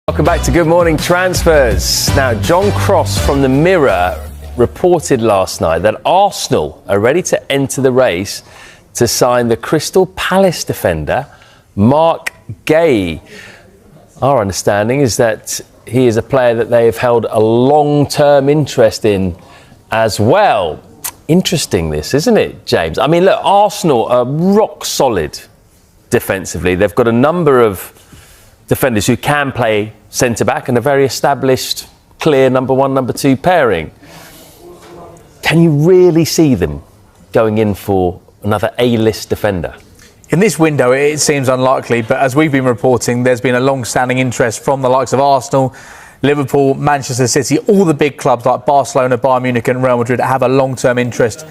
Welcome back to Good Morning Transfers. Now, John Cross from the Mirror reported last night that Arsenal are ready to enter the race to sign the Crystal Palace defender, Marc Guéhi. Our understanding is that he is a player that they have held a long-term interest in as well. Interesting this, isn't it, James? I mean, look, Arsenal are rock solid defensively. They've got a number of defenders who can play centre-back and a very established, clear number one, number two pairing. Can you really see them going in for another A-list defender? In this window, it seems unlikely, but as we've been reporting, there's been a long-standing interest from the likes of Arsenal, Liverpool, Manchester City, all the big clubs like Barcelona, Bayern Munich and Real Madrid have a long-term interest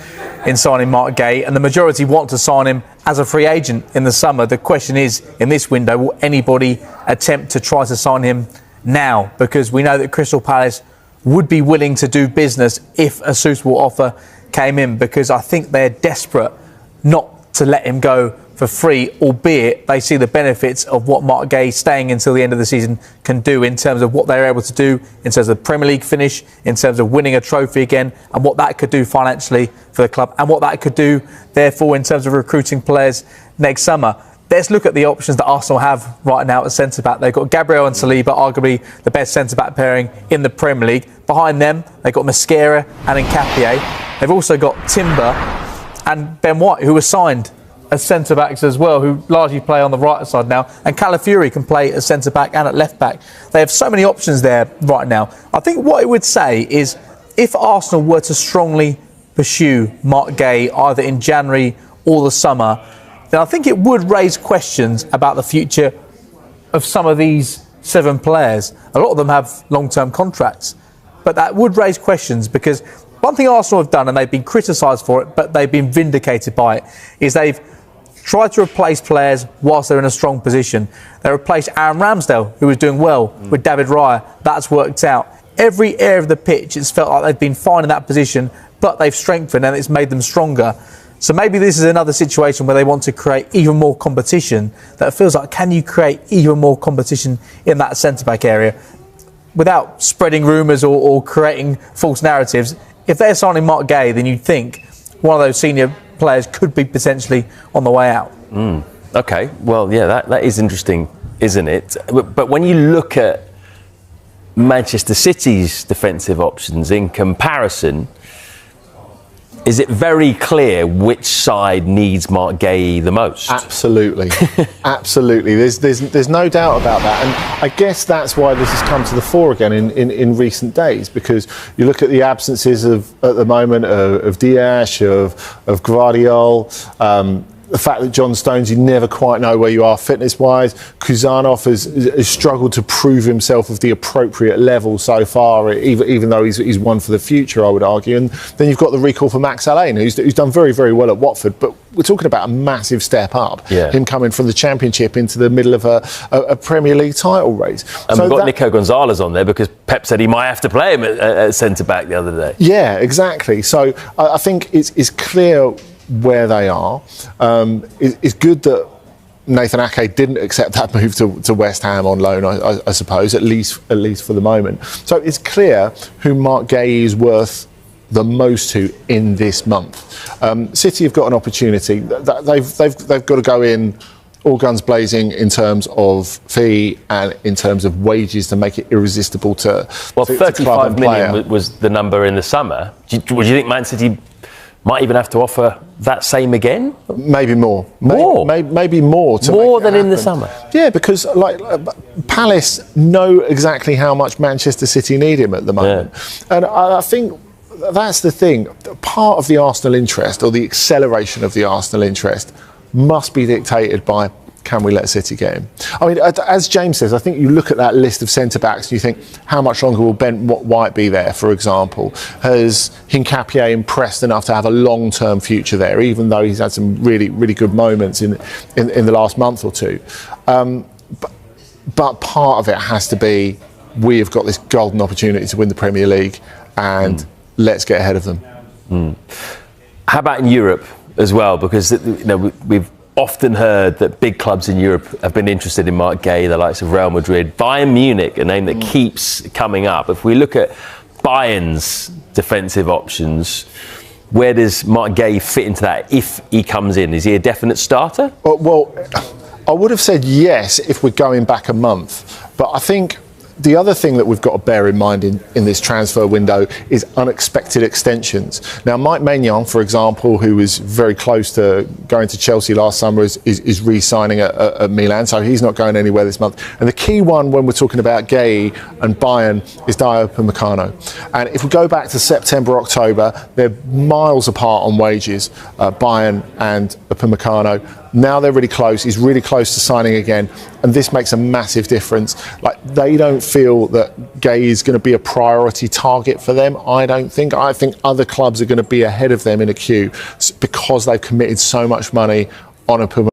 in signing Marc Guéhi, and the majority want to sign him as a free agent in the summer. The question is, in this window, will anybody attempt to try to sign him now? Because we know that Crystal Palace would be willing to do business if a suitable offer came in, because I think they're desperate not to let him go for free, albeit they see the benefits of what Marc Guéhi staying until the end of the season can do in terms of what they're able to do, in terms of the Premier League finish, in terms of winning a trophy again, and what that could do financially for the club, and what that could do, therefore, in terms of recruiting players next summer. Let's look at the options that Arsenal have right now at centre-back. They've got Gabriel and Saliba, arguably the best centre-back pairing in the Premier League. Behind them, they've got Mosquera and Nketiah. They've also got Timber and Ben White, who were signed as centre-backs as well, who largely play on the right side now. And Calafiori can play as centre-back and at left-back. They have so many options there right now. I think what it would say is, if Arsenal were to strongly pursue Marc Guéhi either in January or the summer, then I think it would raise questions about the future of some of these 7 players. A lot of them have long-term contracts, but that would raise questions, because one thing Arsenal have done, and they've been criticised for it, but they've been vindicated by it, is they've tried to replace players whilst they're in a strong position. They replaced Aaron Ramsdale, who was doing well, with David Raya. That's worked out. Every area of the pitch, it's felt like they've been fine in that position, but they've strengthened and it's made them stronger. So maybe this is another situation where they want to create even more competition. That feels like, can you create even more competition in that centre-back area without spreading rumours or creating false narratives? If they're signing Marc Guéhi, then you'd think one of those senior players could be potentially on the way out. OK, well, yeah, that is interesting, isn't it? But when you look at Manchester City's defensive options in comparison, is it very clear which side needs Marc Guéhi the most? Absolutely. Absolutely. There's no doubt about that. And I guess that's why this has come to the fore again in recent days, because you look at the absences at the moment of Dias, of Gvardiol, the fact that John Stones, you never quite know where you are fitness-wise. Kuzanov has struggled to prove himself of the appropriate level so far, even though he's one for the future, I would argue. And then you've got the recall for Max Allain, who's done very, very well at Watford. But we're talking about a massive step up. Yeah. Him coming from the Championship into the middle of a Premier League title race. And so we've got Nico Gonzalez on there because Pep said he might have to play him at centre-back the other day. Yeah, exactly. So I think it's clear where they are. It's good that Nathan Ake didn't accept that move to West Ham on loan, I suppose, at least for the moment. So it's clear who Marc Guéhi is worth the most to in this month. City have got an opportunity. They've got to go in all guns blazing in terms of fee and in terms of wages to make it irresistible to. Well, 35 million was the number in the summer. Would you think Man City might even have to offer that same again? Maybe more. Maybe More more. than in the summer? Yeah, because Palace know exactly how much Manchester City need him at the moment. Yeah. And I think that's the thing. Part of the Arsenal interest, or the acceleration of the Arsenal interest, must be dictated by, can we let City get him? I mean, as James says, I think you look at that list of centre-backs and you think, how much longer will Ben White be there, for example? Has Nketiah impressed enough to have a long-term future there, even though he's had some really, really good moments in the last month or two? But part of it has to be, we have got this golden opportunity to win the Premier League, and let's get ahead of them. How about in Europe as well? Because we've often heard that big clubs in Europe have been interested in Marc Guéhi, the likes of Real Madrid. Bayern Munich, a name that keeps coming up. If we look at Bayern's defensive options, where does Marc Guéhi fit into that if he comes in? Is he a definite starter? Well, I would have said yes if we're going back a month. But I think the other thing that we've got to bear in mind in this transfer window is unexpected extensions. Now, Mike Maignan, for example, who was very close to going to Chelsea last summer, is re-signing at Milan, so he's not going anywhere this month. And the key one when we're talking about Guéhi and Bayern is Dayot Upamecano. And if we go back to September, October, they're miles apart on wages, Bayern and Upamecano. Now they're really close. He's really close to signing again, and this makes a massive difference. Like, they don't feel that Guéhi is going to be a priority target for them. I don't think. I think other clubs are going to be ahead of them in a queue because they've committed so much money on Upamecano.